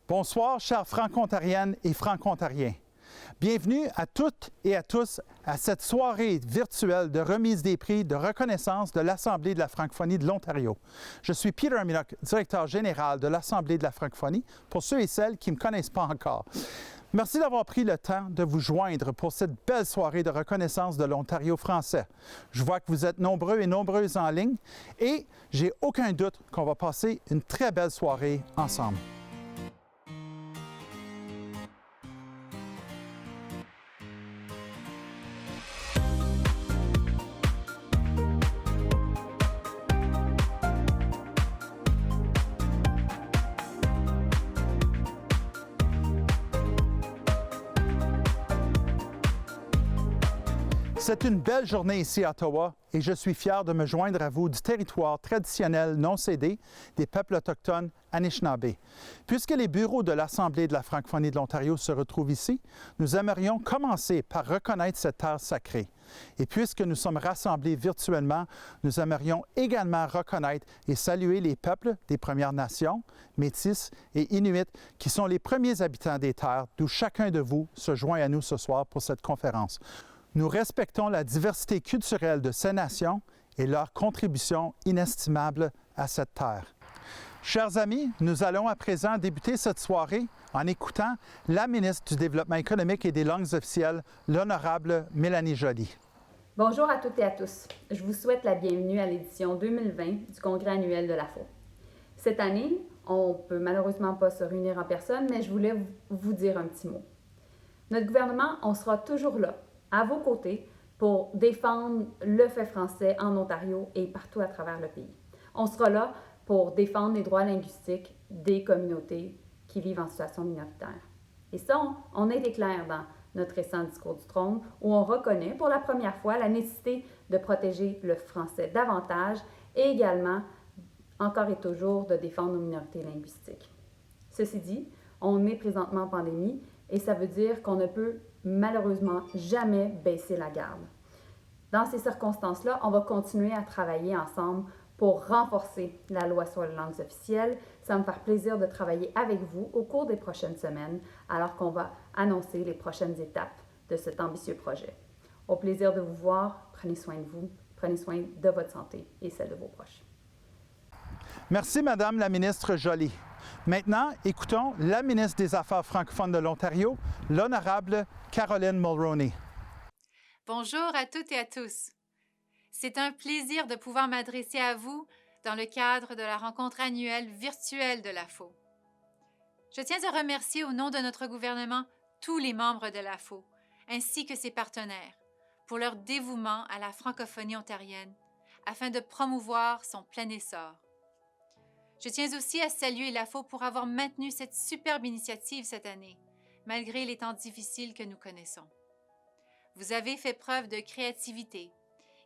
Bonsoir, chers franco-ontariennes et franco-ontariens. Bienvenue à toutes et à tous à cette soirée virtuelle de remise des prix de reconnaissance de l'Assemblée de la francophonie de l'Ontario. Je suis Peter Aminock, directeur général de l'Assemblée de la francophonie, pour ceux et celles qui ne me connaissent pas encore. Merci d'avoir pris le temps de vous joindre pour cette belle soirée de reconnaissance de l'Ontario français. Je vois que vous êtes nombreux et nombreuses en ligne et j'ai aucun doute qu'on va passer une très belle soirée ensemble. C'est une belle journée ici à Ottawa et je suis fier de me joindre à vous du territoire traditionnel non cédé des peuples autochtones Anishinaabe. Puisque les bureaux de l'Assemblée de la francophonie de l'Ontario se retrouvent ici, nous aimerions commencer par reconnaître cette terre sacrée. Et puisque nous sommes rassemblés virtuellement, nous aimerions également reconnaître et saluer les peuples des Premières Nations, Métis et Inuits, qui sont les premiers habitants des terres, d'où chacun de vous se joint à nous ce soir pour cette conférence. Nous respectons la diversité culturelle de ces nations et leur contribution inestimable à cette terre. Chers amis, nous allons à présent débuter cette soirée en écoutant la ministre du Développement économique et des langues officielles, l'honorable Mélanie Joly. Bonjour à toutes et à tous. Je vous souhaite la bienvenue à l'édition 2020 du Congrès annuel de l'AFO. Cette année, on ne peut malheureusement pas se réunir en personne, mais je voulais vous dire un petit mot. Notre gouvernement, on sera toujours là, à vos côtés, pour défendre le fait français en Ontario et partout à travers le pays. On sera là pour défendre les droits linguistiques des communautés qui vivent en situation minoritaire. Et ça, on a été clair dans notre récent discours du trône, où on reconnaît pour la première fois la nécessité de protéger le français davantage et également, encore et toujours, de défendre nos minorités linguistiques. Ceci dit, on est présentement en pandémie et ça veut dire qu'on ne peut malheureusement jamais baisser la garde. Dans ces circonstances-là, on va continuer à travailler ensemble pour renforcer la loi sur les langues officielles. Ça va me faire plaisir de travailler avec vous au cours des prochaines semaines, alors qu'on va annoncer les prochaines étapes de cet ambitieux projet. Au plaisir de vous voir, prenez soin de vous, prenez soin de votre santé et celle de vos proches. Merci, Madame la ministre Joly. Maintenant, écoutons la ministre des Affaires francophones de l'Ontario, l'honorable Caroline Mulroney. Bonjour à toutes et à tous. C'est un plaisir de pouvoir m'adresser à vous dans le cadre de la rencontre annuelle virtuelle de l'AFO. Je tiens à remercier au nom de notre gouvernement tous les membres de l'AFO, ainsi que ses partenaires, pour leur dévouement à la francophonie ontarienne, afin de promouvoir son plein essor. Je tiens aussi à saluer l'AFO pour avoir maintenu cette superbe initiative cette année, malgré les temps difficiles que nous connaissons. Vous avez fait preuve de créativité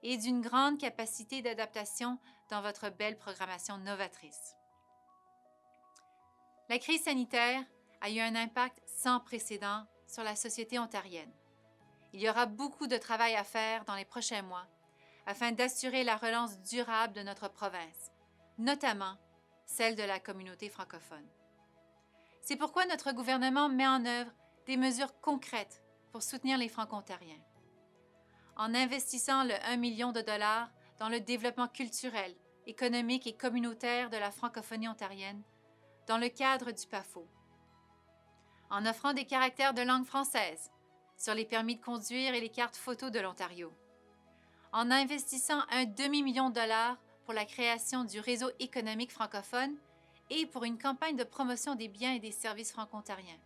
et d'une grande capacité d'adaptation dans votre belle programmation novatrice. La crise sanitaire a eu un impact sans précédent sur la société ontarienne. Il y aura beaucoup de travail à faire dans les prochains mois afin d'assurer la relance durable de notre province, notamment celle de la communauté francophone. C'est pourquoi notre gouvernement met en œuvre des mesures concrètes pour soutenir les Franco-ontariens. En investissant le 1 million de dollars dans le développement culturel, économique et communautaire de la francophonie ontarienne, dans le cadre du PAFO. En offrant des caractères de langue française sur les permis de conduire et les cartes photos de l'Ontario. En investissant un demi-million de dollars pour la création du réseau économique francophone et pour une campagne de promotion des biens et des services franco-ontariens.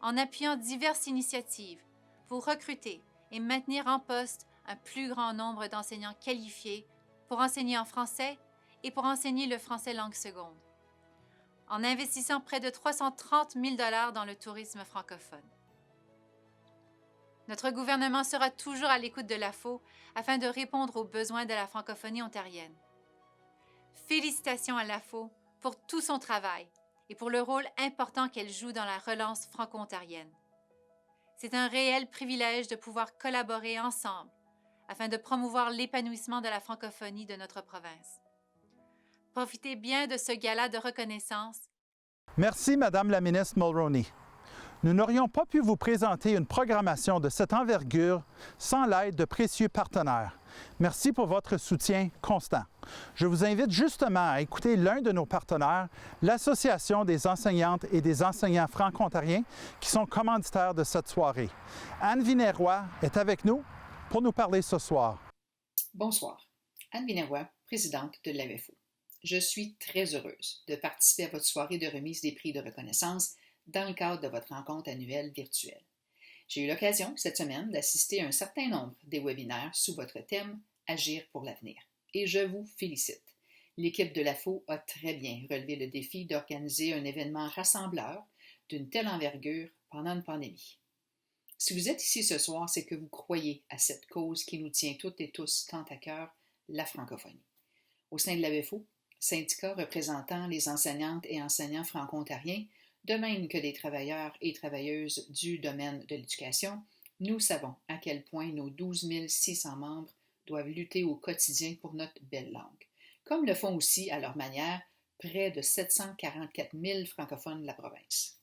En appuyant diverses initiatives pour recruter et maintenir en poste un plus grand nombre d'enseignants qualifiés pour enseigner en français et pour enseigner le français langue seconde. En investissant près de 330 000 $ dans le tourisme francophone. Notre gouvernement sera toujours à l'écoute de l'AFO afin de répondre aux besoins de la francophonie ontarienne. Félicitations à l'AFO pour tout son travail et pour le rôle important qu'elle joue dans la relance franco-ontarienne. C'est un réel privilège de pouvoir collaborer ensemble afin de promouvoir l'épanouissement de la francophonie de notre province. Profitez bien de ce gala de reconnaissance. Merci, Madame la ministre Mulroney. Nous n'aurions pas pu vous présenter une programmation de cette envergure sans l'aide de précieux partenaires. Merci pour votre soutien constant. Je vous invite justement à écouter l'un de nos partenaires, l'Association des enseignantes et des enseignants franco-ontariens, qui sont commanditaires de cette soirée. Anne Vinéroy est avec nous pour nous parler ce soir. Bonsoir. Anne Vinéroy, présidente de l'AEFO. Je suis très heureuse de participer à votre soirée de remise des prix de reconnaissance dans le cadre de votre rencontre annuelle virtuelle. J'ai eu l'occasion cette semaine d'assister à un certain nombre des webinaires sous votre thème « Agir pour l'avenir » et je vous félicite. L'équipe de l'AFO a très bien relevé le défi d'organiser un événement rassembleur d'une telle envergure pendant une pandémie. Si vous êtes ici ce soir, c'est que vous croyez à cette cause qui nous tient toutes et tous tant à cœur, la francophonie. Au sein de l'AEFO, syndicat représentant les enseignantes et enseignants franco-ontariens, de même que les travailleurs et travailleuses du domaine de l'éducation, nous savons à quel point nos 12 600 membres doivent lutter au quotidien pour notre belle langue, comme le font aussi, à leur manière, près de 744 000 francophones de la province.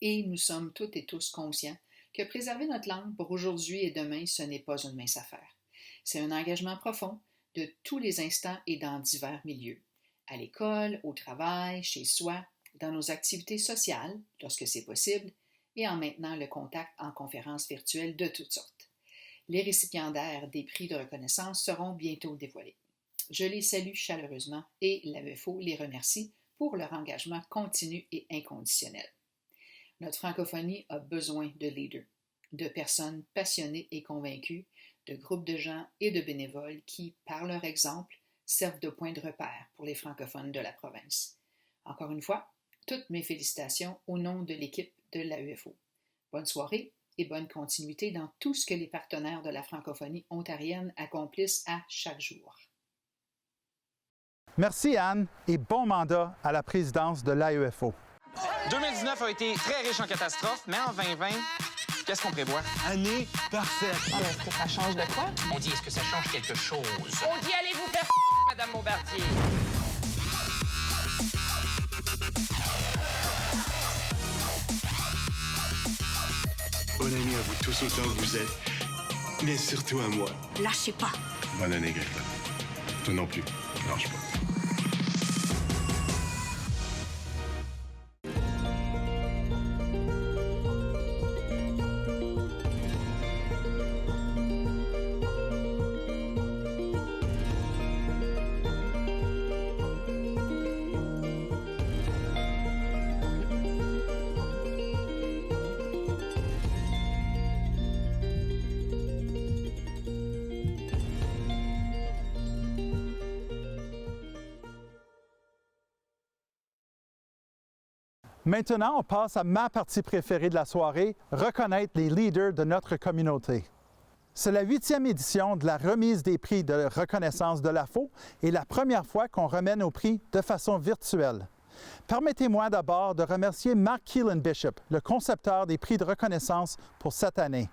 Et nous sommes toutes et tous conscients que préserver notre langue pour aujourd'hui et demain, ce n'est pas une mince affaire. C'est un engagement profond de tous les instants et dans divers milieux, à l'école, au travail, chez soi, dans nos activités sociales, lorsque c'est possible, et en maintenant le contact en conférences virtuelles de toutes sortes. Les récipiendaires des prix de reconnaissance seront bientôt dévoilés. Je les salue chaleureusement et l'AEFO les remercie pour leur engagement continu et inconditionnel. Notre francophonie a besoin de leaders, de personnes passionnées et convaincues, de groupes de gens et de bénévoles qui, par leur exemple, servent de point de repère pour les francophones de la province. Encore une fois, toutes mes félicitations au nom de l'équipe de l'AEFO. Bonne soirée et bonne continuité dans tout ce que les partenaires de la francophonie ontarienne accomplissent à chaque jour. Merci Anne et bon mandat à la présidence de l'AEFO. 2019 a été très riche en catastrophes, mais en 2020, qu'est-ce qu'on prévoit? Année parfaite. Alors, est-ce que ça change de quoi? On dit, est-ce que ça change quelque chose? On dit, allez vous faire Madame Bombardier. Bonne année à vous tous autant que vous êtes, mais surtout à moi. Lâchez pas. Bonne année, Greta. Toi non plus. Lâche pas. Maintenant, on passe à ma partie préférée de la soirée, reconnaître les leaders de notre communauté. C'est la 8e édition de la remise des prix de reconnaissance de l'AFO et la première fois qu'on remet nos prix de façon virtuelle. Permettez-moi d'abord de remercier Mark Keelan-Bishop, le concepteur des prix de reconnaissance pour cette année.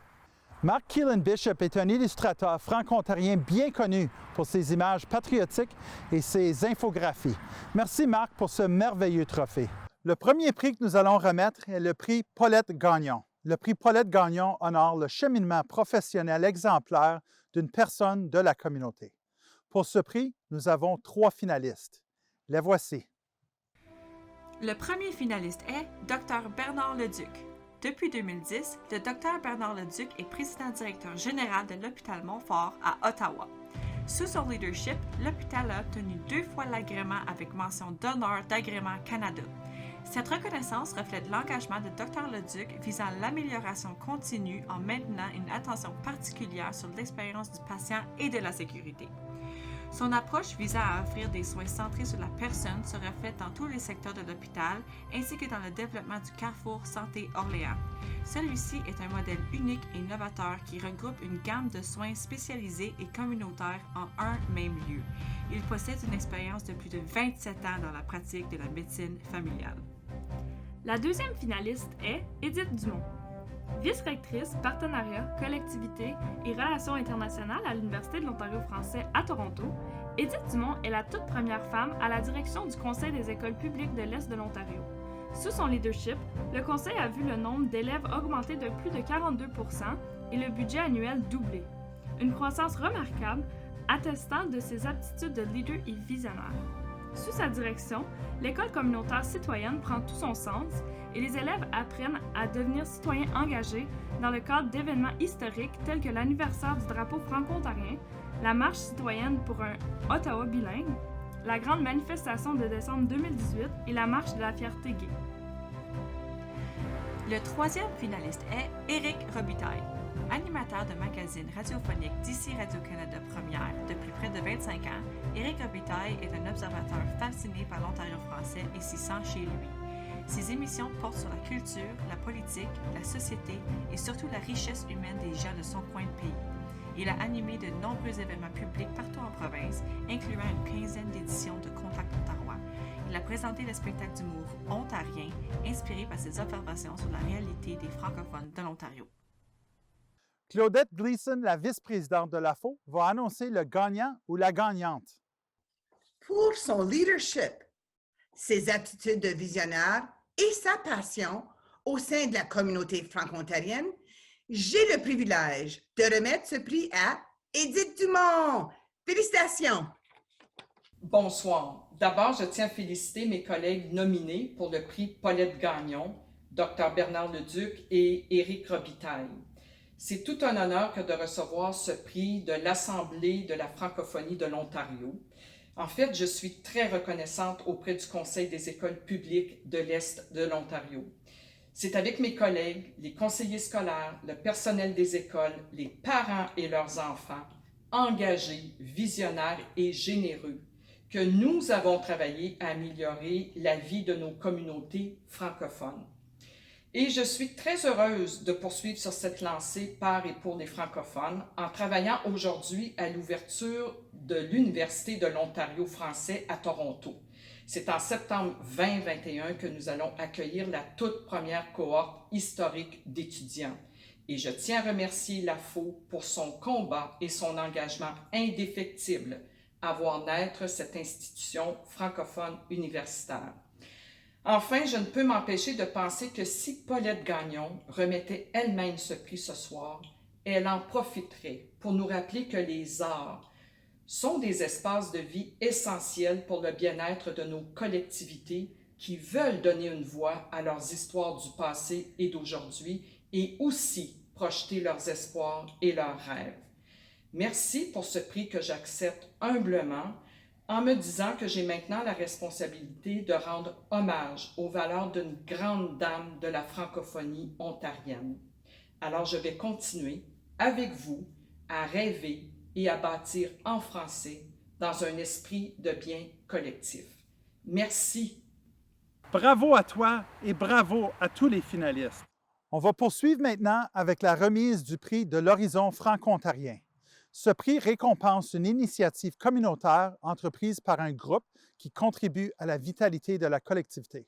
Mark Keelan-Bishop est un illustrateur franco-ontarien bien connu pour ses images patriotiques et ses infographies. Merci Mark pour ce merveilleux trophée. Le premier prix que nous allons remettre est le prix Paulette Gagnon. Le prix Paulette Gagnon honore le cheminement professionnel exemplaire d'une personne de la communauté. Pour ce prix, nous avons 3 finalistes. Les voici. Le premier finaliste est Dr Bernard Leduc. Depuis 2010, le Dr Bernard Leduc est président-directeur général de l'hôpital Montfort à Ottawa. Sous son leadership, l'hôpital a obtenu 2 fois l'agrément avec mention d'honneur d'Agrément Canada. Cette reconnaissance reflète l'engagement de Dr Leduc visant l'amélioration continue en maintenant une attention particulière sur l'expérience du patient et de la sécurité. Son approche visant à offrir des soins centrés sur la personne se reflète dans tous les secteurs de l'hôpital ainsi que dans le développement du Carrefour Santé Orléans. Celui-ci est un modèle unique et novateur qui regroupe une gamme de soins spécialisés et communautaires en un même lieu. Il possède une expérience de plus de 27 ans dans la pratique de la médecine familiale. La deuxième finaliste est Édith Dumont. Vice-rectrice, partenariat, collectivité et relations internationales à l'Université de l'Ontario français à Toronto, Édith Dumont est la toute première femme à la direction du Conseil des écoles publiques de l'Est de l'Ontario. Sous son leadership, le Conseil a vu le nombre d'élèves augmenter de plus de 42 % et le budget annuel doubler. Une croissance remarquable attestant de ses aptitudes de leader et visionnaire. Sous sa direction, l'école communautaire citoyenne prend tout son sens et les élèves apprennent à devenir citoyens engagés dans le cadre d'événements historiques tels que l'anniversaire du drapeau franco-ontarien, la marche citoyenne pour un Ottawa bilingue, la grande manifestation de décembre 2018 et la marche de la fierté gay. Le troisième finaliste est Éric Robitaille. Animateur de magazine radiophonique d'ici Radio-Canada Première depuis près de 25 ans, Éric Robitaille est un observateur fasciné par l'Ontario français et s'y sent chez lui. Ses émissions portent sur la culture, la politique, la société et surtout la richesse humaine des gens de son coin de pays. Il a animé de nombreux événements publics partout en province, incluant une quinzaine d'éditions de Contact Ontarois. Il a présenté le spectacle d'humour ontarien, inspiré par ses observations sur la réalité des francophones de l'Ontario. Claudette Gleason, la vice-présidente de l'AFO, va annoncer le gagnant ou la gagnante. Pour son leadership, ses aptitudes de visionnaire et sa passion au sein de la communauté franco-ontarienne, j'ai le privilège de remettre ce prix à Édith Dumont. Félicitations! Bonsoir. D'abord, je tiens à féliciter mes collègues nominés pour le prix Paulette Gagnon, Dr Bernard Leduc et Éric Robitaille. C'est tout un honneur que de recevoir ce prix de l'Assemblée de la francophonie de l'Ontario. En fait, je suis très reconnaissante auprès du Conseil des écoles publiques de l'Est de l'Ontario. C'est avec mes collègues, les conseillers scolaires, le personnel des écoles, les parents et leurs enfants, engagés, visionnaires et généreux, que nous avons travaillé à améliorer la vie de nos communautés francophones. Et je suis très heureuse de poursuivre sur cette lancée par et pour les francophones en travaillant aujourd'hui à l'ouverture de l'Université de l'Ontario français à Toronto. C'est en septembre 2021 que nous allons accueillir la toute première cohorte historique d'étudiants. Et je tiens à remercier l'AFO pour son combat et son engagement indéfectible à voir naître cette institution francophone universitaire. Enfin, je ne peux m'empêcher de penser que si Paulette Gagnon remettait elle-même ce prix ce soir, elle en profiterait pour nous rappeler que les arts sont des espaces de vie essentiels pour le bien-être de nos collectivités qui veulent donner une voix à leurs histoires du passé et d'aujourd'hui et aussi projeter leurs espoirs et leurs rêves. Merci pour ce prix que j'accepte humblement en me disant que j'ai maintenant la responsabilité de rendre hommage aux valeurs d'une grande dame de la francophonie ontarienne. Alors je vais continuer avec vous à rêver et à bâtir en français dans un esprit de bien collectif. Merci. Bravo à toi et bravo à tous les finalistes. On va poursuivre maintenant avec la remise du prix de l'Horizon franco-ontarien. Ce prix récompense une initiative communautaire entreprise par un groupe qui contribue à la vitalité de la collectivité.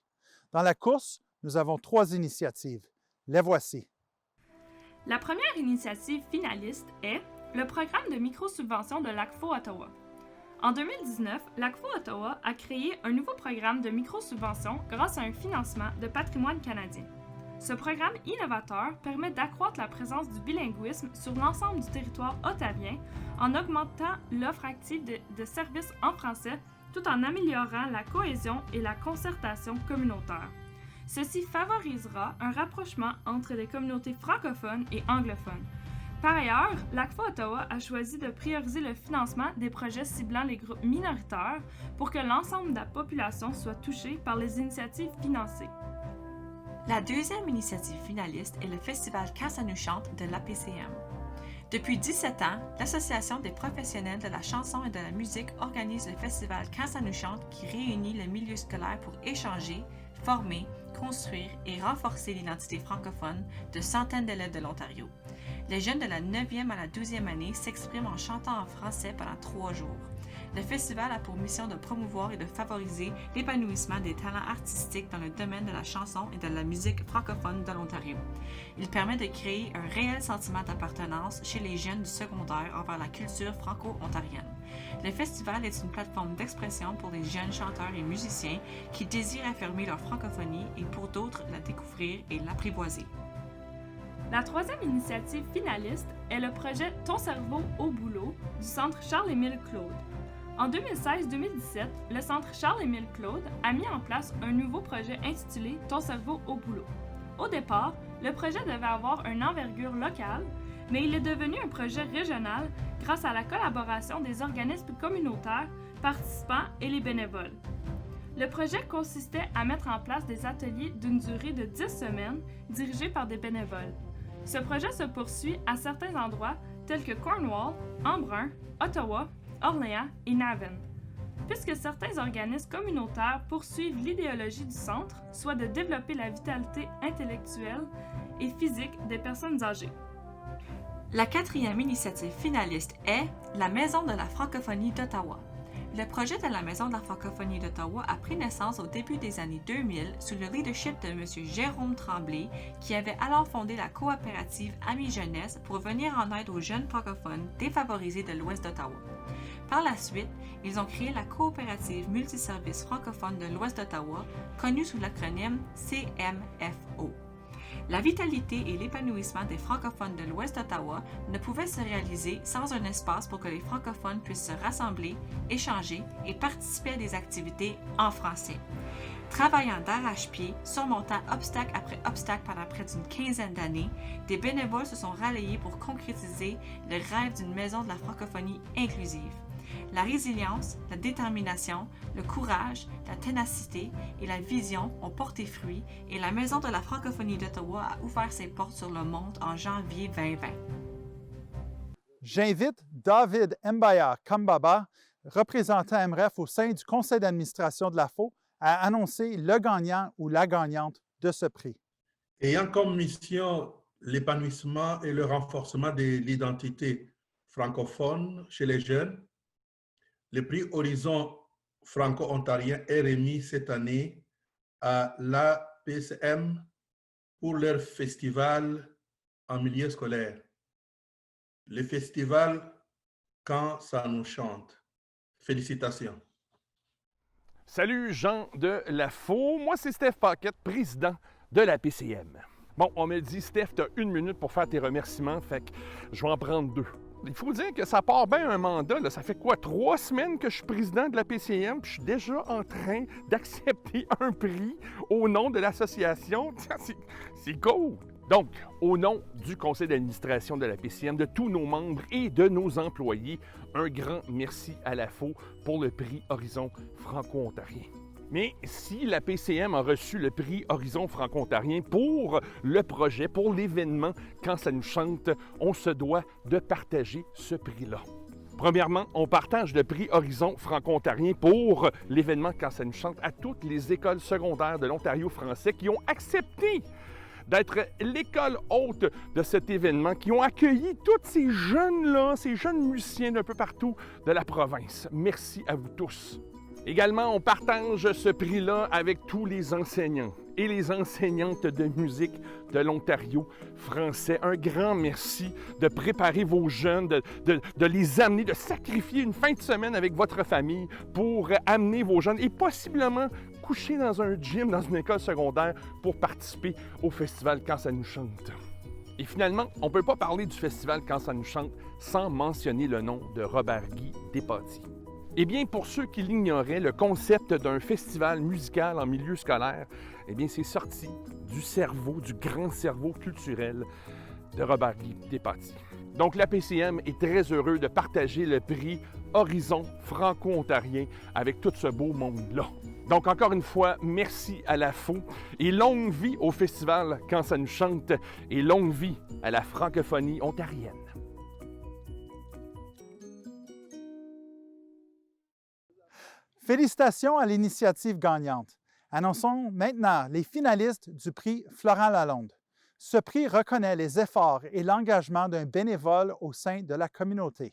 Dans la course, nous avons 3 initiatives. Les voici. La première initiative finaliste est le programme de micro-subvention de l'ACFO Ottawa. En 2019, l'ACFO Ottawa a créé un nouveau programme de micro-subvention grâce à un financement de Patrimoine canadien. Ce programme innovateur permet d'accroître la présence du bilinguisme sur l'ensemble du territoire ottawien en augmentant l'offre active de services en français tout en améliorant la cohésion et la concertation communautaire. Ceci favorisera un rapprochement entre les communautés francophones et anglophones. Par ailleurs, l'ACFO Ottawa a choisi de prioriser le financement des projets ciblant les groupes minoritaires pour que l'ensemble de la population soit touchée par les initiatives financées. La deuxième initiative finaliste est le Festival Quand ça nous chante de l'APCM. Depuis 17 ans, l'Association des professionnels de la chanson et de la musique organise le Festival Quand ça nous chante qui réunit le milieu scolaire pour échanger, former, construire et renforcer l'identité francophone de centaines d'élèves de l'Ontario. Les jeunes de la 9e à la 12e année s'expriment en chantant en français pendant 3 jours. Le festival a pour mission de promouvoir et de favoriser l'épanouissement des talents artistiques dans le domaine de la chanson et de la musique francophone de l'Ontario. Il permet de créer un réel sentiment d'appartenance chez les jeunes du secondaire envers la culture franco-ontarienne. Le festival est une plateforme d'expression pour les jeunes chanteurs et musiciens qui désirent affirmer leur francophonie et pour d'autres la découvrir et l'apprivoiser. La troisième initiative finaliste est le projet Ton cerveau au boulot du Centre Charles-Émile Claude. En 2016-2017, le Centre Charles-Émile Claude a mis en place un nouveau projet intitulé Ton cerveau au boulot. Au départ, le projet devait avoir une envergure locale, mais il est devenu un projet régional grâce à la collaboration des organismes communautaires, participants et les bénévoles. Le projet consistait à mettre en place des ateliers d'une durée de 10 semaines dirigés par des bénévoles. Ce projet se poursuit à certains endroits tels que Cornwall, Embrun, Ottawa, Orléans et Navan. Puisque certains organismes communautaires poursuivent l'idéologie du centre, soit de développer la vitalité intellectuelle et physique des personnes âgées. La quatrième initiative finaliste est la Maison de la francophonie d'Ottawa. Le projet de la Maison de la francophonie d'Ottawa a pris naissance au début des années 2000 sous le leadership de M. Jérôme Tremblay, qui avait alors fondé la coopérative Amis Jeunesse pour venir en aide aux jeunes francophones défavorisés de l'ouest d'Ottawa. Par la suite, ils ont créé la coopérative multiservice francophone de l'ouest d'Ottawa, connue sous l'acronyme CMFO. La vitalité et l'épanouissement des francophones de l'ouest d'Ottawa ne pouvaient se réaliser sans un espace pour que les francophones puissent se rassembler, échanger et participer à des activités en français. Travaillant d'arrache-pied, surmontant obstacle après obstacle pendant près d'une quinzaine d'années, des bénévoles se sont relayés pour concrétiser le rêve d'une maison de la francophonie inclusive. La résilience, la détermination, le courage, la ténacité et la vision ont porté fruit et la Maison de la francophonie d'Ottawa a ouvert ses portes sur le monde en janvier 2020. J'invite David Mbaya Kambaba, représentant MREF au sein du conseil d'administration de l'AFO, à annoncer le gagnant ou la gagnante de ce prix. Ayant comme mission l'épanouissement et le renforcement de l'identité francophone chez les jeunes, le prix Horizon franco-ontarien est remis cette année à l'APCM pour leur festival en milieu scolaire. Le festival Quand ça nous chante. Félicitations. Salut, Jean de l'AFO. Moi, c'est Steph Paquette, président de la PCM. Bon, on me dit, Steph, tu as 1 minute pour faire tes remerciements, fait que je vais en prendre 2. Il faut dire que ça part bien un mandat. Là. Ça fait quoi, 3 semaines que je suis président de la PCM, puis je suis déjà en train d'accepter un prix au nom de l'association. C'est cool! Donc, au nom du conseil d'administration de la PCM, de tous nos membres et de nos employés, un grand merci à l'AFO pour le prix Horizon franco-ontarien. Mais si la PCM a reçu le prix Horizon franco-ontarien pour le projet, pour l'événement Quand ça nous chante, on se doit de partager ce prix-là. Premièrement, on partage le prix Horizon franco-ontarien pour l'événement Quand ça nous chante à toutes les écoles secondaires de l'Ontario français qui ont accepté d'être l'école hôte de cet événement, qui ont accueilli tous ces jeunes-là, ces jeunes musiciens d'un peu partout de la province. Merci à vous tous. Également, on partage ce prix-là avec tous les enseignants et les enseignantes de musique de l'Ontario français. Un grand merci de préparer vos jeunes, de les amener, de sacrifier une fin de semaine avec votre famille pour amener vos jeunes et possiblement coucher dans un gym, dans une école secondaire pour participer au festival Quand ça nous chante. Et finalement, on ne peut pas parler du festival Quand ça nous chante sans mentionner le nom de Robert-Guy Despatie. Eh bien, pour ceux qui l'ignoraient, le concept d'un festival musical en milieu scolaire, eh bien, c'est sorti du cerveau, du grand cerveau culturel de Robert-Guy Despatie. Donc, la PCM est très heureux de partager le prix Horizon franco-ontarien avec tout ce beau monde-là. Donc, encore une fois, merci à l'AFO et longue vie au festival Quand ça nous chante et longue vie à la francophonie ontarienne. Félicitations à l'initiative gagnante. Annonçons maintenant les finalistes du prix Florent Lalonde. Ce prix reconnaît les efforts et l'engagement d'un bénévole au sein de la communauté.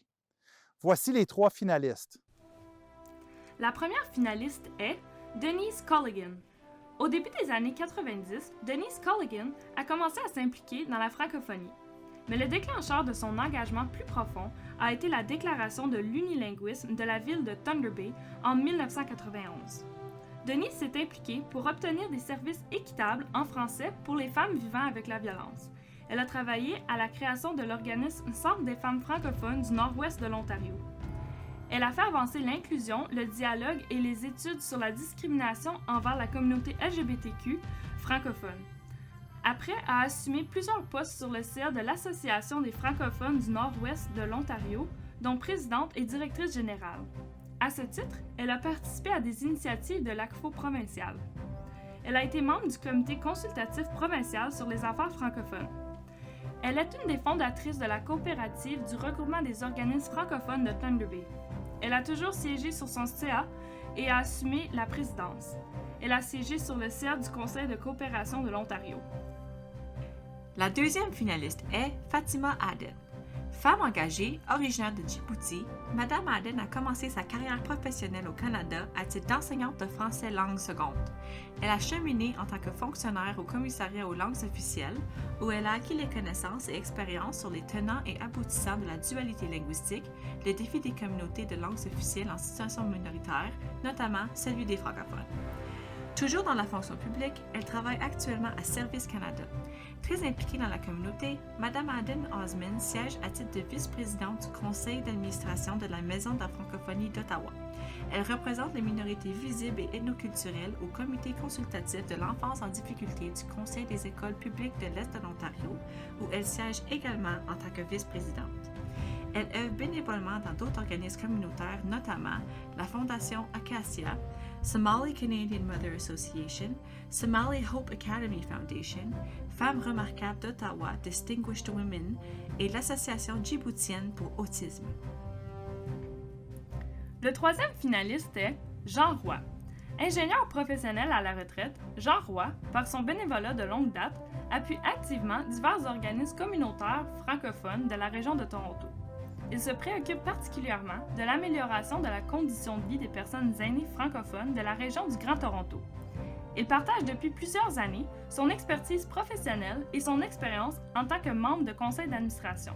Voici les 3 finalistes. La première finaliste est Denise Colligan. Au début des années 90, Denise Colligan a commencé à s'impliquer dans la francophonie. Mais le déclencheur de son engagement plus profond a été la déclaration de l'unilinguisme de la ville de Thunder Bay en 1991. Denise s'est impliquée pour obtenir des services équitables en français pour les femmes vivant avec la violence. Elle a travaillé à la création de l'organisme Centre des femmes francophones du nord-ouest de l'Ontario. Elle a fait avancer l'inclusion, le dialogue et les études sur la discrimination envers la communauté LGBTQ francophone. Après, elle a assumé plusieurs postes sur le CA de l'Association des francophones du nord-ouest de l'Ontario, dont présidente et directrice générale. À ce titre, elle a participé à des initiatives de l'ACFO provincial. Elle a été membre du comité consultatif provincial sur les affaires francophones. Elle est une des fondatrices de la coopérative du regroupement des organismes francophones de Thunder Bay. Elle a toujours siégé sur son CA et a assumé la présidence. Elle a siégé sur le CA du Conseil de coopération de l'Ontario. La deuxième finaliste est Fatima Aden. Femme engagée, originaire de Djibouti, Madame Aden a commencé sa carrière professionnelle au Canada à titre d'enseignante de français langue seconde. Elle a cheminé en tant que fonctionnaire au commissariat aux langues officielles, où elle a acquis les connaissances et expériences sur les tenants et aboutissants de la dualité linguistique, les défis des communautés de langues officielles en situation minoritaire, notamment celui des francophones. Toujours dans la fonction publique, elle travaille actuellement à Service Canada. Très impliquée dans la communauté, Mme Aden Osman siège à titre de vice-présidente du conseil d'administration de la Maison de la francophonie d'Ottawa. Elle représente les minorités visibles et ethnoculturelles au comité consultatif de l'enfance en difficulté du Conseil des écoles publiques de l'Est de l'Ontario, où elle siège également en tant que vice-présidente. Elle œuvre bénévolement dans d'autres organismes communautaires, notamment la Fondation Acacia, Somali Canadian Mother Association, Somali Hope Academy Foundation, Femmes remarquables d'Ottawa Distinguished Women et l'Association djiboutienne pour autisme. Le troisième finaliste est Jean Roy. Ingénieur professionnel à la retraite, Jean Roy, par son bénévolat de longue date, appuie activement divers organismes communautaires francophones de la région de Toronto. Il se préoccupe particulièrement de l'amélioration de la condition de vie des personnes aînées francophones de la région du Grand Toronto. Il partage depuis plusieurs années son expertise professionnelle et son expérience en tant que membre de conseil d'administration.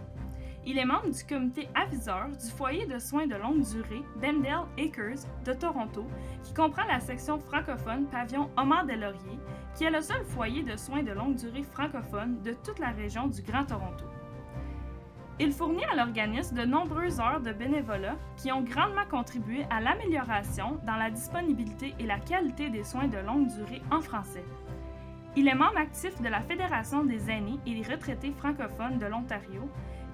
Il est membre du comité aviseur du foyer de soins de longue durée Bendale Acres de Toronto, qui comprend la section francophone pavillon Omar Deslauriers, qui est le seul foyer de soins de longue durée francophone de toute la région du Grand Toronto. Il fournit à l'organisme de nombreuses heures de bénévolat qui ont grandement contribué à l'amélioration dans la disponibilité et la qualité des soins de longue durée en français. Il est membre actif de la Fédération des aînés et des retraités francophones de l'Ontario,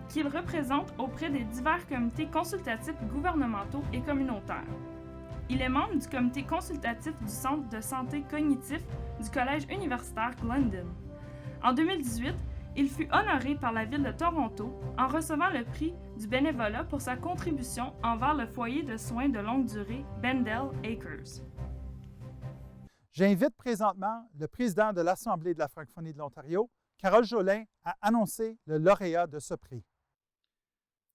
qu'il représente auprès des divers comités consultatifs gouvernementaux et communautaires. Il est membre du comité consultatif du Centre de santé cognitif du Collège universitaire Glendon. En 2018, il fut honoré par la Ville de Toronto en recevant le prix du bénévolat pour sa contribution envers le foyer de soins de longue durée Bendale Acres. J'invite présentement le président de l'Assemblée de la francophonie de l'Ontario, Carole Jolin, à annoncer le lauréat de ce prix.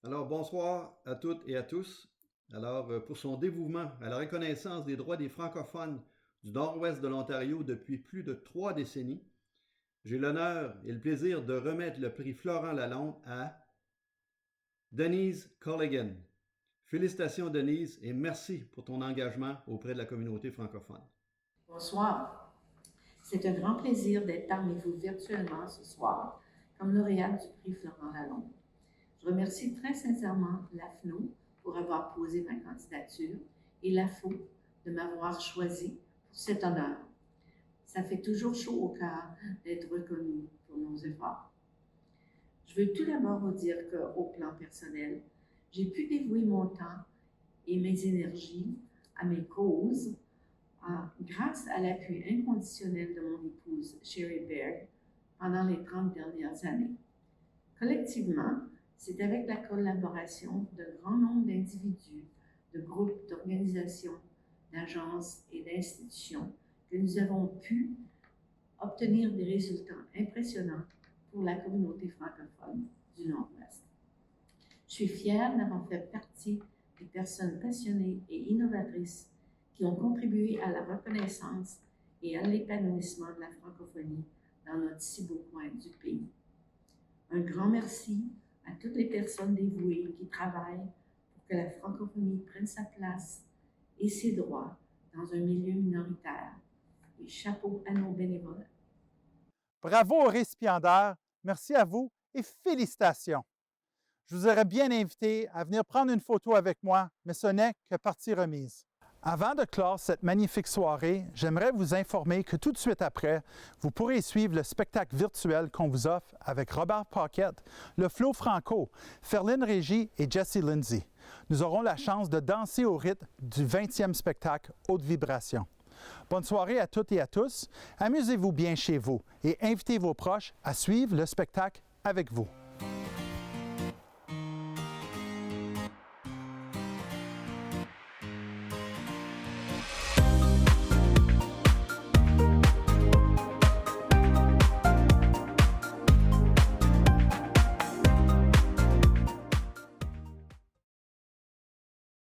Alors, bonsoir à toutes et à tous. Alors, pour son dévouement à la reconnaissance des droits des francophones du nord-ouest de l'Ontario depuis plus de 3 décennies, j'ai l'honneur et le plaisir de remettre le prix Florent Lalonde à Denise Colligan. Félicitations, Denise, et merci pour ton engagement auprès de la communauté francophone. Bonsoir. C'est un grand plaisir d'être parmi vous virtuellement ce soir comme lauréate du prix Florent Lalonde. Je remercie très sincèrement l'AFNO pour avoir posé ma candidature et l'AFO de m'avoir choisi pour cet honneur. Ça fait toujours chaud au cœur d'être reconnu pour nos efforts. Je veux tout d'abord vous dire qu'au plan personnel, j'ai pu dévouer mon temps et mes énergies à mes causes grâce à l'appui inconditionnel de mon épouse Sherry Baird pendant les 30 dernières années. Collectivement, c'est avec la collaboration d'un grand nombre d'individus, de groupes, d'organisations, d'agences et d'institutions que nous avons pu obtenir des résultats impressionnants pour la communauté francophone du Nord-Ouest. Je suis fière d'avoir fait partie des personnes passionnées et innovatrices qui ont contribué à la reconnaissance et à l'épanouissement de la francophonie dans notre si beau coin du pays. Un grand merci à toutes les personnes dévouées qui travaillent pour que la francophonie prenne sa place et ses droits dans un milieu minoritaire. Et chapeau à nos bénévoles. Bravo aux récipiendaires, merci à vous et félicitations. Je vous aurais bien invité à venir prendre une photo avec moi, mais ce n'est que partie remise. Avant de clore cette magnifique soirée, j'aimerais vous informer que tout de suite après, vous pourrez suivre le spectacle virtuel qu'on vous offre avec Robert Paquette, le Flow Franco, Ferline Régie et Jessie Lindsay. Nous aurons la chance de danser au rythme du 20e spectacle Haute Vibration. Bonne soirée à toutes et à tous. Amusez-vous bien chez vous et invitez vos proches à suivre le spectacle avec vous.